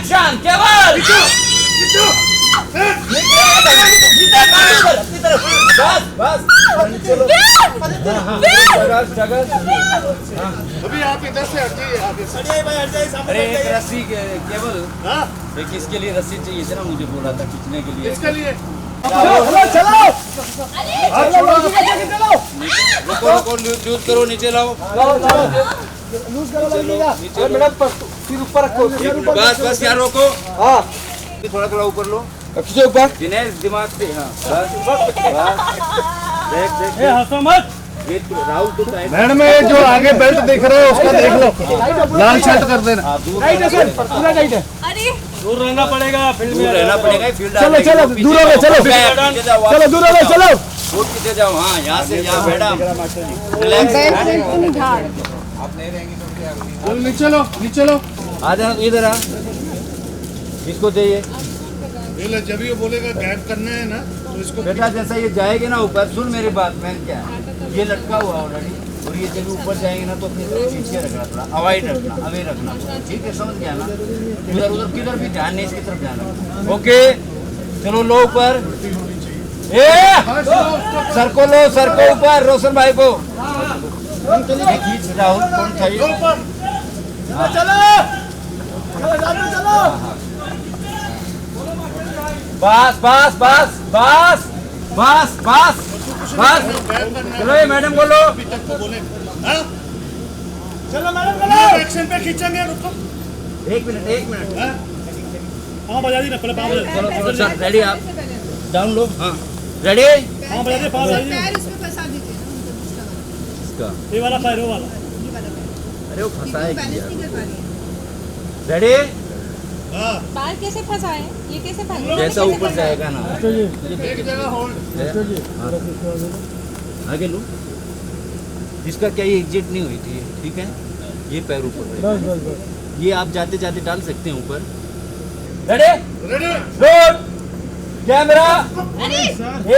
Action केवल बस चलो अभी आप इधर से हटिए आगे से। अरे एक रस्सी केवल किसके लिए रस्सी चाहिए थी ना, मुझे बोला था खींचने के लिए। इसके लिए चलो रुको रुको, लूज करो, नीचे लाओ, लूज करो मैडम, फिर ऊपर रखो। बस बस यार रोको, हाँ थोड़ा थोड़ा ऊपर लो, खींचो ऊपर। दिनेश दिमाग से, हाँ बस देख देख हंसो मत। ये राहुल तो मैडम ये जो आगे बेल्ट देख रहे हो उसका देख लो, लाल शर्ट कर देना। टाइट है सर, पूरा टाइट है। अरे दूर रहना पड़ेगा, फील्ड दूर रहना पड़ेगा, फील्ड चलो चलो दूर हो गए, चलो चलो दूर हो गए, चलो फूट पीछे जाओ। हाँ यहाँ से, यहाँ मैडम रिलैक्स, नीचे लो, नीचे लो। आ जाओ इधर आ, इसको चाहिए ये लो, जब ये बोलेगा गैप करना है ना तो इसको बेटा, जैसा ये जाएगी ना ऊपर, सुन मेरी बात, मैं क्या ये लटका हुआ ऑलरेडी, और ये जब ऊपर जाएंगे ना तो अपनी तरफ खींच के रखना, थोड़ा अवॉइड रखना, अवे रखना, ठीक है, समझ गया ना। उधर उधर किधर भी ध्यान नहीं, इसकी तरफ ध्यान रखना। ओके चलो लो ऊपर, सर को लो, सर को ऊपर, रोशन भाई को खींच, राहुल कौन था ये? बस बस बस बस बस बस बस, चलो ये मैडम बोलो। अभी तक तो बोले हाँ? चलो मैडम चलो। एक्शन पे खींचेंगे, रुको। एक मिनट हाँ? हाँ बजा दी ना, पहले पाँव बजा। चलो चलो चलो, रेडी आप डाउन लो, हाँ रेडी। हाँ बजा दी, पाँव बजा दी। पैर इसमें फंसा दीजिए ना, उनको दूसरा वाला, इसका ये वाला पैर, वो वाला। ये वाला पैर। अरे वो फंसा है बैलेंस नहीं कर पा रही है। रेडी, हाँ, बाल कैसे फंसाए, ये कैसे फंसाए? जैसा ऊपर जाएगा ना, एक जगह होल्ड। आगे लो, इसका क्या ये एग्जिट नहीं हुई थी, ठीक है, ये पैर ऊपर रहेगा। ये आप जाते जाते डाल सकते हैं ऊपर। रेडी रेडी रोड कैमरा, अरे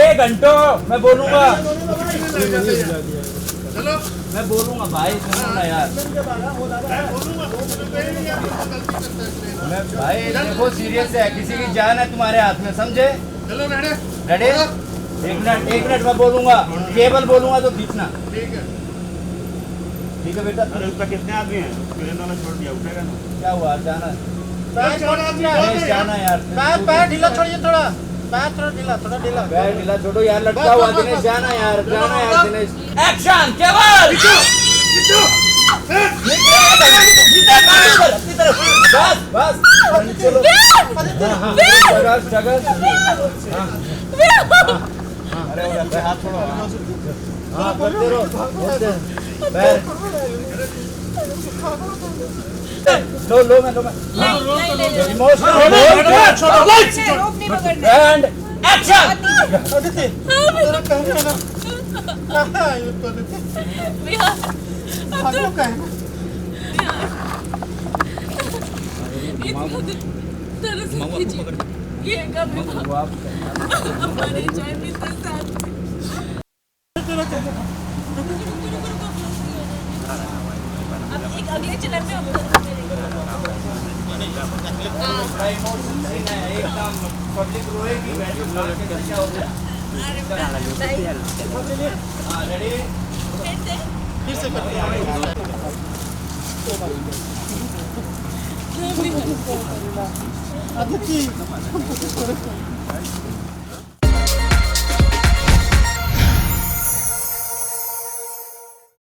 1 घंटो मैं बोलूंगा, चलो, मैं बोलूंगा भाई, सुनो ना यार, मैं बोलूंगा, मैं भाई देखो सीरियस है, किसी की जान है तुम्हारे हाथ में, समझे? चलो रेडी रेडी, 1 मिनट मैं बोलूंगा, केवल बोलूंगा तो खींचना, ठीक है। ठीक है बेटा। अरे उसका कितने आदमी हैं? मेरे नाला छोड़ दिया, उठेगा ना? क्या हुआ, जाना चार आदमी दिनेश, जाना यार, पैर ढीला छोड़िए, थोड़ा पैर थोड़ा ढीला पैर ढीला छोड़ो यार, लटका हुआ दिनेश, जाना यार दिनेश। एक्शन केवल बस बस चलो, जगह अरे हो जाता है, हाथ छोड़ो, हाँ करते रहो, पैर लो मैं इमोशनल रोक नहीं पकड़ना। And action. अगले चलन में एकदम पब्लिक रोएगी, क्या हो गया? रेडी, फिर से करते हैं।